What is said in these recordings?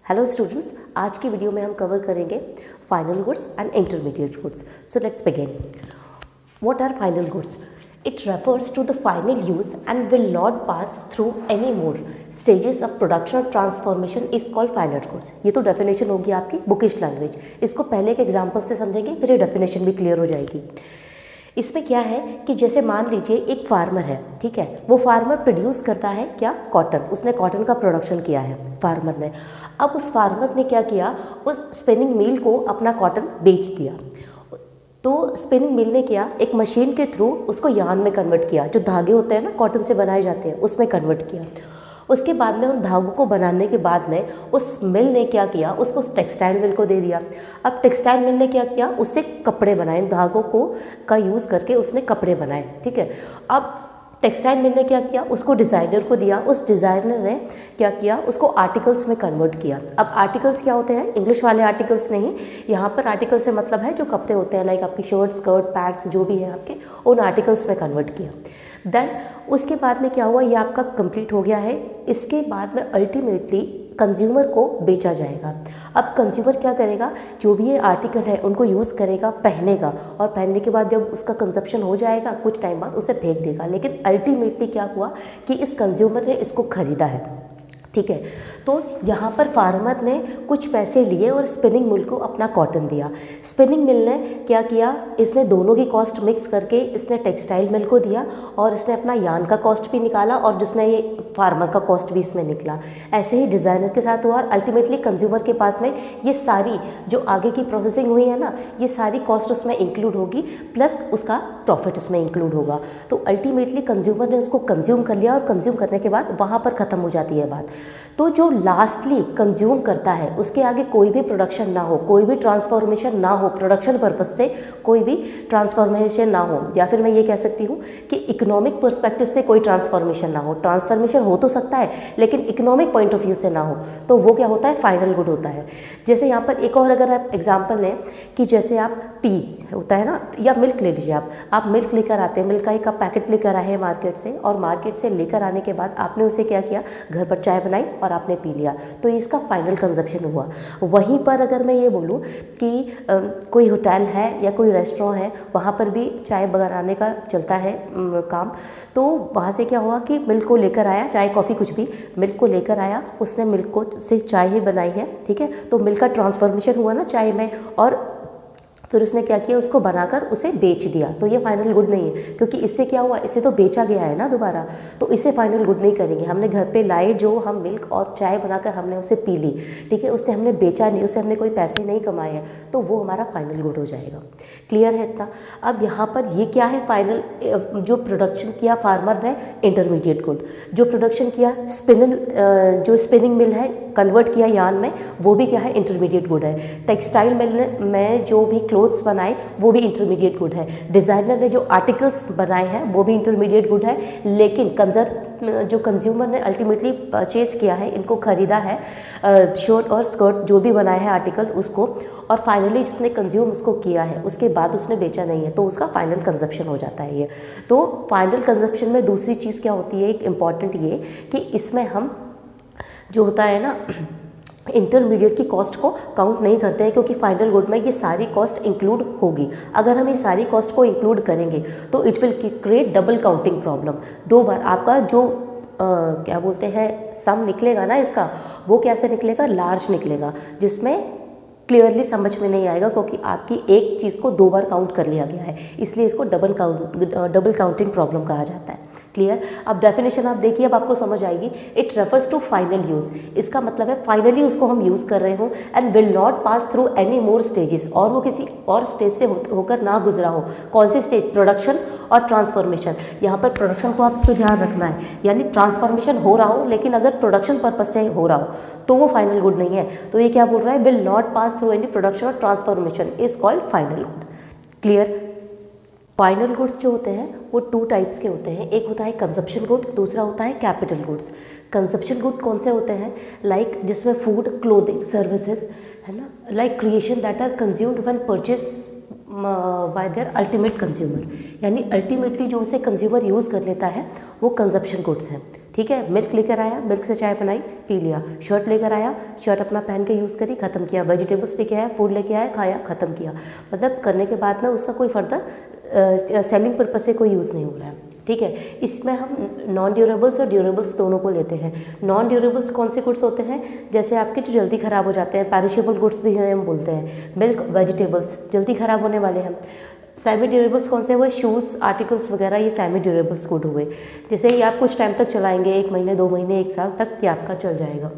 Hello students, आज की video में हम कवर करेंगे final goods and intermediate goods. So let's begin. What are final goods? It refers to the final use and will not pass through any more stages of production or transformation is called final goods. ये तो definition होगी आपकी bookish language. इसको पहले के example से समझेंगे, फिर ये डेफिनेशन भी क्लियर हो जाएगी. इसमें क्या है कि जैसे मान लीजिए एक फार्मर है, ठीक है, वो फार्मर प्रोड्यूस करता है क्या, कॉटन. उसने कॉटन का प्रोडक्शन किया है फार्मर ने. अब उस फार्मर ने क्या किया, उस स्पिनिंग मिल को अपना कॉटन बेच दिया. तो स्पिनिंग मिल ने किया, एक मशीन के थ्रू उसको यार्न में कन्वर्ट किया. जो धागे होते हैं ना, कॉटन से बनाए जाते हैं, उसमें कन्वर्ट किया. उसके बाद में उन धागों को बनाने के बाद में उस मिल ने क्या किया, उसको टेक्सटाइल मिल को दे दिया. अब टेक्सटाइल मिल ने क्या किया, उससे कपड़े बनाए. धागों को का यूज़ करके उसने कपड़े बनाए, ठीक है. अब टेक्सटाइल मिल ने क्या किया, उसको डिज़ाइनर को दिया. उस डिज़ाइनर ने क्या किया, उसको आर्टिकल्स में कन्वर्ट किया. अब आर्टिकल्स क्या होते हैं, इंग्लिश वाले आर्टिकल्स नहीं, यहाँ पर आर्टिकल से मतलब है जो कपड़े होते हैं, लाइक आपकी शर्ट, स्कर्ट, पैंट्स जो भी है आपके, उन आर्टिकल्स में कन्वर्ट किया. देन उसके बाद में क्या हुआ, ये आपका कंप्लीट हो गया है. इसके बाद में अल्टीमेटली कंज्यूमर को बेचा जाएगा. अब कंज्यूमर क्या करेगा, जो भी ये आर्टिकल है उनको यूज़ करेगा, पहनेगा, और पहनने के बाद जब उसका कंजप्शन हो जाएगा कुछ टाइम बाद उसे फेंक देगा. लेकिन अल्टीमेटली क्या हुआ कि इस कंज्यूमर ने इसको ख़रीदा है, ठीक है. तो यहाँ पर फार्मर ने कुछ पैसे लिए और स्पिनिंग मिल को अपना कॉटन दिया. स्पिनिंग मिल ने क्या किया, इसने दोनों की कॉस्ट मिक्स करके इसने टेक्सटाइल मिल को दिया, और इसने अपना यार्न का कॉस्ट भी निकाला, और जिसने ये फार्मर का कॉस्ट भी इसमें निकला. ऐसे ही डिज़ाइनर के साथ हुआ, और अल्टीमेटली कंज्यूमर के पास में ये सारी जो आगे की प्रोसेसिंग हुई है ना, ये सारी कॉस्ट उसमें इंक्लूड होगी, प्लस उसका प्रॉफिट उसमें इंक्लूड होगा. तो अल्टीमेटली कंज्यूमर ने उसको कंज्यूम कर लिया, और कंज्यूम करने के बाद वहाँ पर ख़त्म हो जाती है बात. तो जो लास्टली कंज्यूम करता है उसके आगे कोई भी प्रोडक्शन ना हो, कोई भी ट्रांसफॉर्मेशन ना हो, प्रोडक्शन पर्पस से कोई भी ट्रांसफॉर्मेशन ना हो, या फिर मैं ये कह सकती हूँ कि इकोनॉमिक पर्सपेक्टिव से कोई ट्रांसफॉर्मेशन ना हो. ट्रांसफॉर्मेशन हो तो सकता है लेकिन इकोनॉमिक पॉइंट ऑफ व्यू से ना हो, तो वो क्या होता है, फाइनल गुड होता है. जैसे यहाँ पर एक और अगर आप एग्जाम्पल लें कि जैसे आप टी होता है ना, या मिल्क ले लीजिए. आप मिल्क लेकर आते हैं, मिल्क का एक पैकेट लेकर आए हैं मार्केट से, और मार्केट से लेकर आने के बाद आपने उसे क्या किया, घर पर चाय बनाई और आपने पी लिया, तो इसका फाइनल कंजप्शन हुआ. वहीं पर अगर मैं ये बोलूँ कि कोई होटल है या कोई रेस्टोरेंट है, वहाँ पर भी चाय बनाने का चलता है काम. तो वहाँ से क्या हुआ कि मिल्क को लेकर आया, चाय कॉफ़ी कुछ भी, मिल्क को लेकर आया, उसने मिल्क को से चाय ही बनाई है, ठीक है. तो मिल्क का ट्रांसफॉर्मेशन हुआ ना चाय में, और फिर उसने क्या किया, उसको बनाकर उसे बेच दिया. तो ये फाइनल गुड नहीं है, क्योंकि इससे क्या हुआ, इससे तो बेचा गया है ना दोबारा, तो इसे फाइनल गुड नहीं करेंगे. हमने घर पे लाए जो हम मिल्क और चाय बनाकर हमने उसे पी ली, ठीक है, उससे हमने बेचा नहीं, उससे हमने कोई पैसे नहीं कमाए हैं, तो वो हमारा फाइनल गुड हो जाएगा. क्लियर है इतना. अब यहाँ पर ये क्या है, फाइनल जो प्रोडक्शन किया फार्मर ने, इंटरमीडिएट गुड. जो प्रोडक्शन किया जो स्पिनिंग मिल है, कन्वर्ट किया यार्न में, वो भी क्या है, इंटरमीडिएट गुड है. टेक्सटाइल मिल में जो भी क्लोथ्स बनाए वो भी इंटरमीडिएट गुड है. डिज़ाइनर ने जो आर्टिकल्स बनाए हैं वो भी इंटरमीडिएट गुड है. लेकिन जो कंज्यूमर ने अल्टीमेटली परचेज किया है, इनको ख़रीदा है, शर्ट और स्कर्ट जो भी बनाए हैं आर्टिकल उसको, और फाइनली जिसने कंज्यूम उसको किया है उसके बाद उसने बेचा नहीं है, तो उसका फाइनल कंजप्शन हो जाता है ये. तो फाइनल कंजप्शन में दूसरी चीज़ क्या होती है, एक इम्पॉर्टेंट ये कि इसमें हम जो होता है ना, इंटरमीडिएट की कॉस्ट को काउंट नहीं करते हैं, क्योंकि फाइनल गुड में ये सारी कॉस्ट इंक्लूड होगी. अगर हम ये सारी कॉस्ट को इंक्लूड करेंगे तो it will create double counting problem. दो बार आपका जो क्या बोलते हैं सम निकलेगा ना इसका, वो कैसे निकलेगा, लार्ज निकलेगा, जिसमें क्लियरली समझ में नहीं आएगा, क्योंकि आपकी एक चीज़ को दो बार काउंट कर लिया गया है, इसलिए इसको डबल काउंटिंग प्रॉब्लम कहा जाता है. क्लियर. अब डेफिनेशन आप देखिए, अब आपको समझ आएगी. It refers to final use. इसका मतलब है फाइनली उसको हम यूज़ कर रहे हो, and will not pass through any more stages, और वो किसी और स्टेज से होकर ना गुजरा हो. कौन सी स्टेज, प्रोडक्शन और ट्रांसफॉर्मेशन. यहाँ पर प्रोडक्शन को आपको ध्यान रखना है, यानी ट्रांसफॉर्मेशन हो रहा हो, लेकिन अगर प्रोडक्शन पर्पज से हो रहा हो तो वो फाइनल गुड नहीं है. तो ये क्या बोल रहा है, will not pass through any production और transformation is called final good. Clear. Final goods जो होते हैं वो टू टाइप्स के होते हैं. एक होता है कंजप्शन गुड, दूसरा होता है कैपिटल गुड्स. कंजप्शन गुड कौन से होते हैं, लाइक जिसमें फूड, क्लोथिंग, सर्विसेज है ना, like creation that are consumed when purchase by their ultimate consumer, यानी अल्टीमेटली जो उसे कंज्यूमर यूज़ कर लेता है वो कंजप्शन गुड्स हैं. ठीक है। मिल्क लेकर आया, मिल्क से चाय बनाई, पी लिया। शर्ट लेकर आया, शर्ट अपना पहन के यूज़ करी, ख़त्म किया। वेजिटेबल्स लेके आया, फूड लेके आया, खाया, ख़त्म किया। मतलब करने के बाद में उसका कोई फर्दर सेलिंग पर्पज से कोई यूज़ नहीं हो रहा है, ठीक है। इसमें हम नॉन ड्यूरेबल्स और ड्यूरेबल्स दोनों को लेते हैं। नॉन ड्यूरेबल्स कौन से गुड्स होते हैं, जैसे आपके जो जल्दी ख़राब हो जाते हैं, पेरिशेबल गुड्स भी हम बोलते हैं। मिल्क, वेजिटेबल्स जल्दी ख़राब होने वाले हैं। सेमी ड्यूरेबल्स कौन से हुए, शूज़, आर्टिकल्स वगैरह, ये सेमी ड्यूरेबल्स गुड हुए। जैसे ये आप कुछ टाइम तक चलाएंगे, 1 महीने, 2 महीने, 1 साल तक ये आपका चल जाएगा।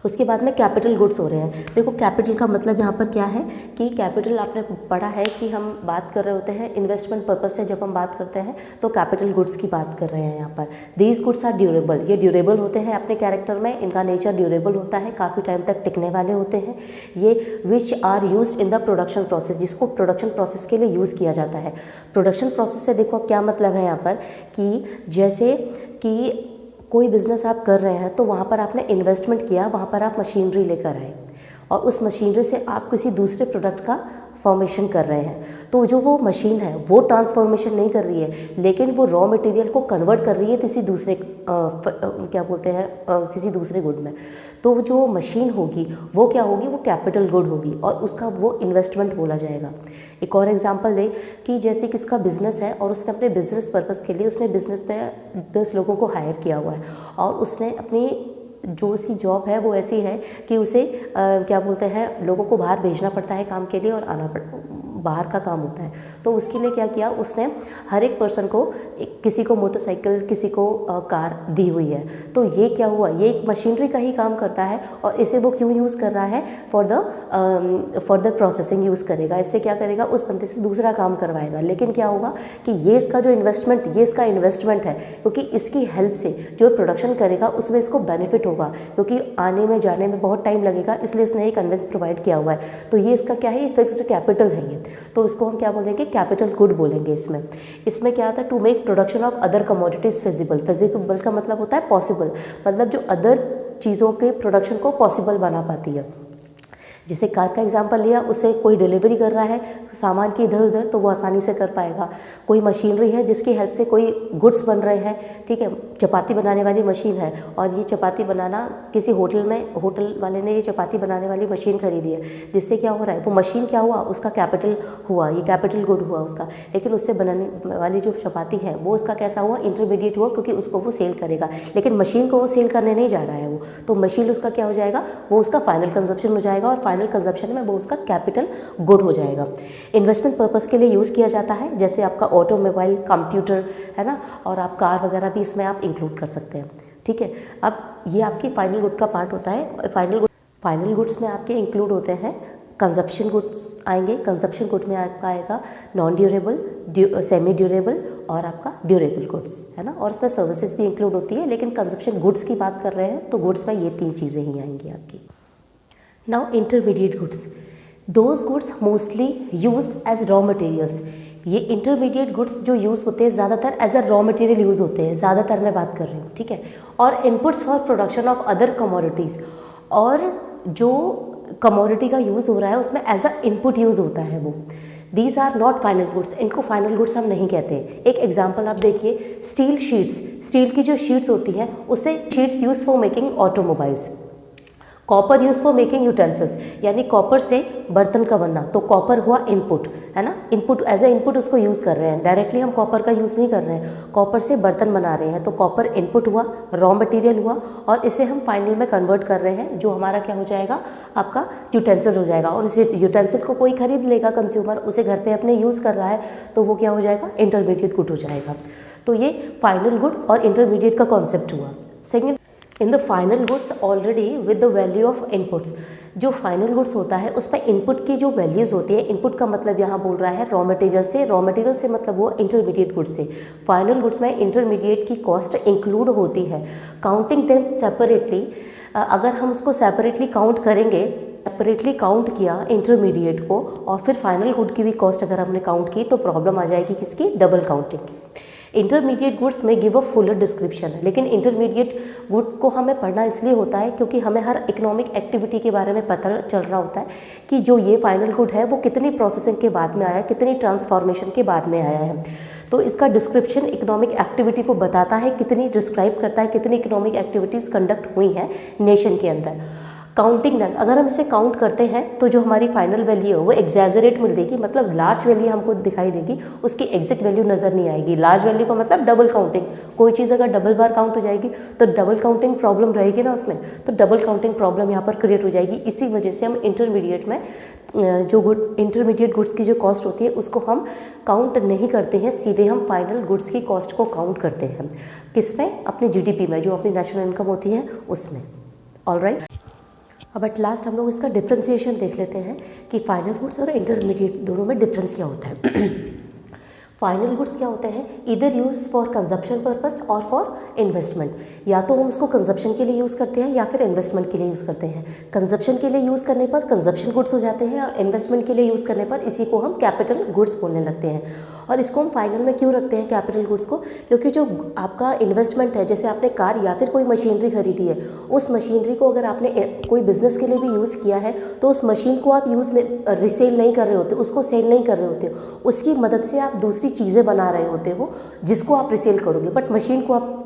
उसके बाद में कैपिटल गुड्स हो रहे हैं। देखो कैपिटल का मतलब यहाँ पर क्या है कि कैपिटल आपने पढ़ा है कि हम बात कर रहे होते हैं इन्वेस्टमेंट पर्पस से, जब हम बात करते हैं तो कैपिटल गुड्स की बात कर रहे हैं यहाँ पर। दीज गुड्स आर ड्यूरेबल, ये ड्यूरेबल होते हैं अपने कैरेक्टर में, इनका नेचर ड्यूरेबल होता है, काफ़ी टाइम तक टिकने वाले होते हैं। ये which are used in the production process, जिसको प्रोडक्शन प्रोसेस के लिए यूज़ किया जाता है। प्रोडक्शन प्रोसेस से देखो क्या मतलब है यहाँ पर कि जैसे कि कोई बिज़नेस आप कर रहे हैं तो वहाँ पर आपने इन्वेस्टमेंट किया, वहाँ पर आप मशीनरी लेकर आए और उस मशीनरी से आप किसी दूसरे प्रोडक्ट का फॉर्मेशन कर रहे हैं। तो जो वो मशीन है वो ट्रांसफॉर्मेशन नहीं कर रही है, लेकिन वो रॉ मटेरियल को कन्वर्ट कर रही है किसी दूसरे क्या बोलते हैं किसी दूसरे गुड में। तो जो मशीन होगी वो क्या होगी, वो कैपिटल गुड होगी और उसका वो इन्वेस्टमेंट बोला जाएगा। एक और एग्जांपल ले कि जैसे किसका बिजनेस है और उसने अपने बिजनेस पर्पस के लिए उसने बिजनेस में 10 लोगों को हायर किया हुआ है और उसने अपनी जो उसकी जॉब है वो ऐसी है कि उसे क्या बोलते हैं लोगों को बाहर भेजना पड़ता है काम के लिए और आना बाहर का काम होता है। तो उसके लिए क्या किया उसने, हर एक पर्सन को किसी को मोटरसाइकिल, किसी को कार दी हुई है। तो ये क्या हुआ, ये एक मशीनरी का ही काम करता है और इसे वो क्यों यूज़ कर रहा है, फॉर द प्रोसेसिंग यूज़ करेगा। इससे क्या करेगा, उस बंदे से दूसरा काम करवाएगा। लेकिन क्या होगा कि ये इसका जो इन्वेस्टमेंट, ये इसका इन्वेस्टमेंट है, क्योंकि इसकी हेल्प से जो प्रोडक्शन करेगा उसमें इसको बेनिफिट होगा, क्योंकि आने में जाने में बहुत टाइम लगेगा, इसलिए उसने एक कन्वेंस प्रोवाइड किया हुआ है। तो ये इसका क्या है, ये फिक्स्ड कैपिटल है ये। तो इसको हम क्या बोलेंगे, कैपिटल गुड बोलेंगे। इसमें क्या आता है, to make production of other commodities feasible. Feasible का मतलब होता है पॉसिबल, मतलब जो अदर चीज़ों के प्रोडक्शन को पॉसिबल बना पाती है। जैसे कार का एग्जांपल लिया, उससे कोई डिलीवरी कर रहा है सामान की इधर उधर, तो वो आसानी से कर पाएगा। कोई मशीनरी है जिसकी हेल्प से कोई गुड्स बन रहे हैं, ठीक है, चपाती बनाने वाली मशीन है और ये चपाती बनाना किसी होटल में, होटल वाले ने ये चपाती बनाने वाली मशीन खरीदी है, जिससे क्या हो रहा है, वो मशीन क्या हुआ, उसका कैपिटल हुआ, ये कैपिटल गुड हुआ उसका। लेकिन उससे बनाने वाली जो चपाती है वो उसका कैसा हुआ, इंटरमीडिएट हुआ, क्योंकि उसको वो सेल करेगा। लेकिन मशीन को वो सेल करने नहीं जा रहा है वो, तो मशीन उसका क्या हो जाएगा, वो उसका फाइनल कंजप्शन हो जाएगा और फाइनल कंजप्शन में वो उसका कैपिटल गुड हो जाएगा। इन्वेस्टमेंट पर्पस के लिए यूज़ किया जाता है, जैसे आपका ऑटोमोबाइल, कंप्यूटर है ना, और आप कार वगैरह भी इसमें आप इंक्लूड कर सकते हैं, ठीक है। अब ये आपकी फाइनल गुड का पार्ट होता है। फाइनल गुड्स में आपके इंक्लूड होते हैं कंजप्शन गुड्स आएंगे। कंजप्शन गुड में आपका आएगा नॉन ड्यूरेबल, सेमी ड्यूरेबल और आपका ड्यूरेबल गुड्स, है ना। और इसमें सर्विसेज भी इंक्लूड होती है, लेकिन कंजप्शन गुड्स की बात कर रहे हैं तो गुड्स में ये 3 चीज़ें ही आएंगी आपकी। Now intermediate goods, those goods mostly used as raw materials। ये इंटरमीडिएट गुड्स जो यूज़ होते हैं ज़्यादातर as a raw material use होते हैं, ज़्यादातर मैं बात कर रही हूँ, ठीक है। और inputs for production of other commodities, और जो कमोडिटी का यूज़ हो रहा है उसमें एज अ इनपुट यूज़ होता है वो। These are not final goods, इनको फाइनल गुड्स हम नहीं कहते। एक एग्जाम्पल आप देखिए, स्टील शीट्स, स्टील की जो शीट्स होती हैं उससे sheets use for making automobiles. Copper use for making utensils, यानी कॉपर से बर्तन का बनना, तो कॉपर हुआ इनपुट, है ना, इनपुट एज ए इनपुट उसको यूज़ कर रहे हैं। डायरेक्टली हम कॉपर का यूज़ नहीं कर रहे हैं, कॉपर से बर्तन बना रहे हैं, तो कॉपर इनपुट हुआ, रॉ मटेरियल हुआ, और इसे हम फाइनल में कन्वर्ट कर रहे हैं, जो हमारा क्या हो जाएगा, आपका यूटेंसिल हो जाएगा। और इसे यूटेंसिल को कोई खरीद लेगा, कंज्यूमर उसे घर पर अपने यूज़ कर रहा है, तो वो क्या हो जाएगा, इंटरमीडिएट गुड हो जाएगा। तो ये फाइनल गुड और इंटरमीडिएट का कॉन्सेप्ट हुआ। Second, in the final goods already with the value of inputs, जो फाइनल गुड्स होता है उसमें इनपुट की जो वैल्यूज़ होती है, इनपुट का मतलब यहाँ बोल रहा है रॉ मटेरियल से, रॉ मटेरियल से मतलब वो इंटरमीडिएट गुड्स से। फाइनल गुड्स में इंटरमीडिएट की कॉस्ट इंक्लूड होती है। काउंटिंग देम सेपरेटली, अगर हम उसको सेपरेटली काउंट करेंगे, सेपरेटली काउंट किया इंटरमीडिएट को और फिर फाइनल गुड की भी कॉस्ट अगर हमने काउंट की, तो प्रॉब्लम आ जाएगी किसकी, डबल काउंटिंग। इंटरमीडिएट गुड्स में गिव अ फुलर डिस्क्रिप्शन, लेकिन इंटरमीडिएट गुड्स को हमें पढ़ना इसलिए होता है क्योंकि हमें हर इकोनॉमिक एक्टिविटी के बारे में पता चल रहा होता है कि जो ये फाइनल गुड है वो कितनी प्रोसेसिंग के बाद में आया है, कितनी ट्रांसफॉर्मेशन के बाद में आया है। तो इसका डिस्क्रिप्शन इकोनॉमिक एक्टिविटी को बताता है, कितनी डिस्क्राइब करता है कितनी इकोनॉमिक एक्टिविटीज़ कंडक्ट हुई हैं नेशन के अंदर। काउंटिंग दैट, अगर हम इसे काउंट करते हैं तो जो हमारी फाइनल वैल्यू है वो एग्जैजरेट मिल देगी, मतलब लार्ज वैल्यू हमको दिखाई देगी, उसकी एग्जैक्ट वैल्यू नज़र नहीं आएगी। लार्ज वैल्यू का मतलब डबल काउंटिंग, कोई चीज़ अगर डबल बार काउंट हो जाएगी तो डबल काउंटिंग प्रॉब्लम रहेगी ना उसमें, तो डबल काउंटिंग प्रॉब्लम यहाँ पर क्रिएट हो जाएगी। इसी वजह से हम इंटरमीडिएट में जो इंटरमीडिएट गुड्स की जो कॉस्ट होती है उसको हम काउंट नहीं करते हैं, सीधे हम फाइनल गुड्स की कॉस्ट को काउंट करते हैं। किसमें? अपनी जीडीपी में, जो अपनी नेशनल इनकम होती है उसमें। ऑलराइट, अब एट लास्ट हम लोग इसका डिफ्रेंसिएशन देख लेते हैं कि फाइनल गुड्स और इंटरमीडिएट दोनों में डिफरेंस क्या होता है। फाइनल गुड्स क्या होते हैं? इधर यूज़ फॉर कंजप्शन पर्पस और फॉर इन्वेस्टमेंट, या तो हम उसको कंजप्शन के लिए यूज़ करते हैं या फिर इन्वेस्टमेंट के लिए यूज़ करते हैं। कंजप्शन के लिए यूज़ करने पर कंजप्शन गुड्स हो जाते हैं और इन्वेस्टमेंट के लिए यूज़ करने पर इसी को हम कैपिटल गुड्स बोलने लगते हैं। और इसको हम फाइनल में क्यों रखते हैं कैपिटल गुड्स को? क्योंकि जो आपका इन्वेस्टमेंट है, जैसे आपने कार या फिर कोई मशीनरी खरीदी है, उस मशीनरी को अगर आपने कोई बिजनेस के लिए भी यूज़ किया है तो उस मशीन को आप रिसेल नहीं कर रहे होते, उसको सेल नहीं कर रहे होते, उसकी मदद से आप दूसरी चीज़ें बना रहे होते हो जिसको आप रिसेल करोगे, बट मशीन को आप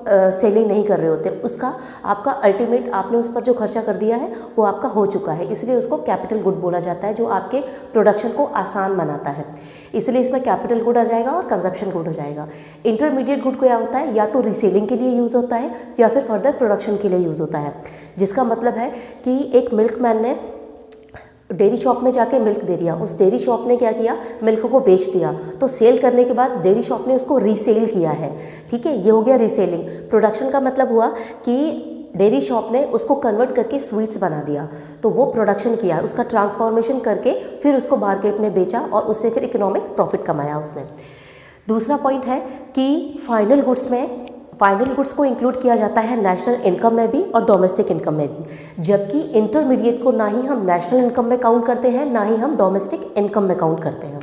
सेलिंग नहीं कर रहे होते। उसका आपका अल्टीमेट आपने उस पर जो खर्चा कर दिया है वो आपका हो चुका है, इसलिए उसको कैपिटल गुड बोला जाता है, जो आपके प्रोडक्शन को आसान बनाता है। इसलिए इसमें कैपिटल गुड आ जाएगा और कंजप्शन गुड हो जाएगा। इंटरमीडिएट गुड क्या होता है? या तो रीसेलिंग के लिए यूज़ होता है या फिर फर्दर प्रोडक्शन के लिए यूज़ होता है। जिसका मतलब है कि एक मिल्कमैन ने डेयरी शॉप में जाके मिल्क दे दिया, उस डेयरी शॉप ने क्या किया? मिल्क को बेच दिया, तो सेल करने के बाद डेयरी शॉप ने उसको रीसेल किया है। ठीक है, ये हो गया रीसेलिंग। प्रोडक्शन का मतलब हुआ कि डेयरी शॉप ने उसको कन्वर्ट करके स्वीट्स बना दिया, तो वो प्रोडक्शन किया, उसका ट्रांसफॉर्मेशन करके फिर उसको मार्केट में बेचा और उससे फिर इकोनॉमिक प्रॉफिट कमाया उसने। दूसरा पॉइंट है कि फाइनल गुड्स को इंक्लूड किया जाता है नेशनल इनकम में भी और डोमेस्टिक इनकम में भी, जबकि इंटरमीडिएट को ना ही हम नेशनल इनकम में काउंट करते हैं ना ही हम डोमेस्टिक इनकम में काउंट करते हैं।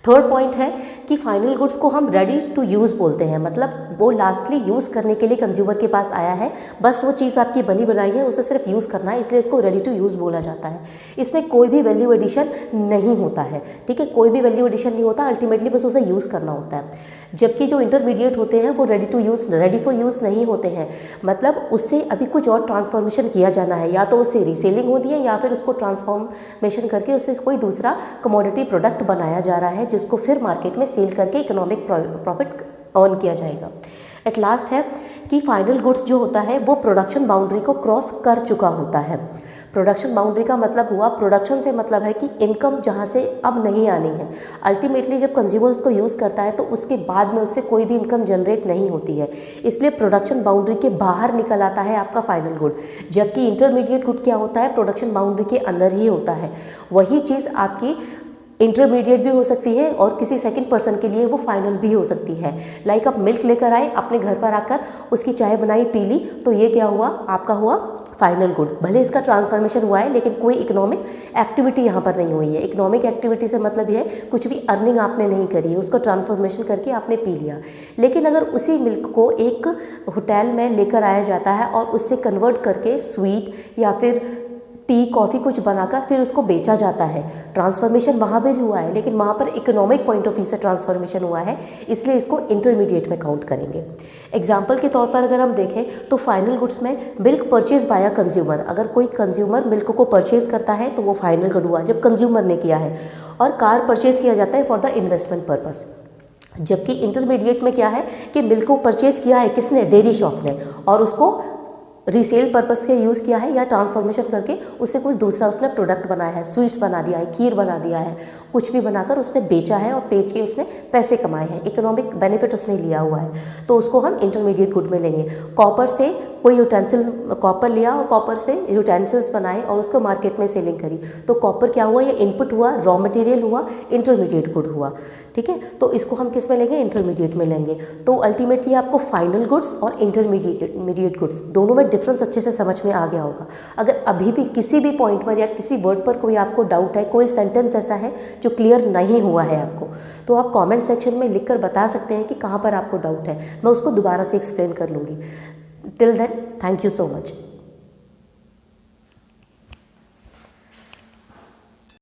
थर्ड पॉइंट है कि फाइनल गुड्स को हम रेडी टू यूज़ बोलते हैं, मतलब वो लास्टली यूज़ करने के लिए कंज्यूमर के पास आया है, बस वो चीज़ आपकी बनी बनाई है, उसे सिर्फ यूज़ करना है, इसलिए इसको रेडी टू यूज़ बोला जाता है। इसमें कोई भी वैल्यू एडिशन नहीं होता है। ठीक है, कोई भी वैल्यू एडिशन नहीं होता, अल्टीमेटली बस उसे यूज़ करना होता है। जबकि जो इंटरमीडिएट होते हैं वो रेडी फॉर यूज़ नहीं होते हैं, मतलब उससे अभी कुछ और ट्रांसफॉर्मेशन किया जाना है, या तो उससे रीसेलिंग होती है या फिर उसको ट्रांसफॉर्मेशन करके उससे कोई दूसरा कमोडिटी प्रोडक्ट बनाया जा रहा है जिसको फिर मार्केट में सेल करके इकोनॉमिक प्रॉफिट अर्न किया जाएगा। एट लास्ट है कि फाइनल गुड्स जो होता है वो प्रोडक्शन बाउंड्री को क्रॉस कर चुका होता है। प्रोडक्शन बाउंड्री का मतलब हुआ, प्रोडक्शन से मतलब है कि इनकम जहाँ से अब नहीं आनी है। अल्टीमेटली जब कंज्यूमर उसको यूज़ करता है तो उसके बाद में उससे कोई भी इनकम जनरेट नहीं होती है, इसलिए प्रोडक्शन बाउंड्री के बाहर निकल आता है आपका फाइनल गुड। जबकि इंटरमीडिएट गुड क्या होता है? प्रोडक्शन बाउंड्री के अंदर ही होता है। वही चीज़ आपकी इंटरमीडिएट भी हो सकती है और किसी सेकंड पर्सन के लिए वो फाइनल भी हो सकती है। लाइक आप मिल्क लेकर आए, अपने घर पर आकर उसकी चाय बनाई, पी ली, तो ये क्या हुआ? आपका हुआ फाइनल गुड। भले इसका ट्रांसफॉर्मेशन हुआ है लेकिन कोई इकोनॉमिक एक्टिविटी यहाँ पर नहीं हुई है। इकोनॉमिक एक्टिविटी से मतलब ये है कुछ भी अर्निंग आपने नहीं करी है, उसको ट्रांसफॉर्मेशन करके आपने पी लिया। लेकिन अगर उसी मिल्क को एक होटल में लेकर आया जाता है और उससे कन्वर्ट करके स्वीट या फिर टी कॉफ़ी कुछ बनाकर फिर उसको बेचा जाता है, ट्रांसफॉर्मेशन वहाँ भी हुआ है, लेकिन वहाँ पर इकोनॉमिक पॉइंट ऑफ व्यू से ट्रांसफॉर्मेशन हुआ है, इसलिए इसको इंटरमीडिएट में काउंट करेंगे। एग्जाम्पल के तौर पर अगर हम देखें तो फाइनल गुड्स में milk purchase by a consumer, अगर कोई कंज्यूमर मिल्क को परचेज करता है तो वो फाइनल गुड हुआ जब कंज्यूमर ने किया है। और कार परचेज किया जाता है फॉर द इन्वेस्टमेंट पर्पस। जबकि इंटरमीडिएट में क्या है कि मिल्क को परचेज किया है किसने? डेयरी शॉप ने, और उसको रीसेल पर्पस के यूज़ किया है या ट्रांसफॉर्मेशन करके उससे कुछ दूसरा उसने प्रोडक्ट बनाया है, स्वीट्स बना दिया है, खीर बना दिया है, कुछ भी बनाकर उसने बेचा है और बेच के उसने पैसे कमाए हैं, इकोनॉमिक बेनिफिट उसने लिया हुआ है, तो उसको हम इंटरमीडिएट गुड में लेंगे। कॉपर से कोई यूटेंसिल, कॉपर लिया और कॉपर से यूटेंसिल्स बनाए और उसको मार्केट में सेलिंग करी, तो कॉपर क्या हुआ? ये इनपुट हुआ, रॉ मटेरियल हुआ, इंटरमीडिएट गुड हुआ। ठीक है, तो इसको हम किस में लेंगे? इंटरमीडिएट में लेंगे। तो अल्टीमेटली आपको फाइनल गुड्स और इंटरमीडिएट गुड्स दोनों में डिफरेंस अच्छे से समझ में आ गया होगा। अगर अभी भी किसी भी पॉइंट पर या किसी वर्ड पर कोई आपको डाउट है, कोई सेंटेंस ऐसा है जो क्लियर नहीं हुआ है आपको, तो आप कमेंट सेक्शन में लिखकर बता सकते हैं कि कहाँ पर आपको डाउट है, मैं उसको दोबारा से एक्सप्लेन कर लूँगी। Till then, thank you so much.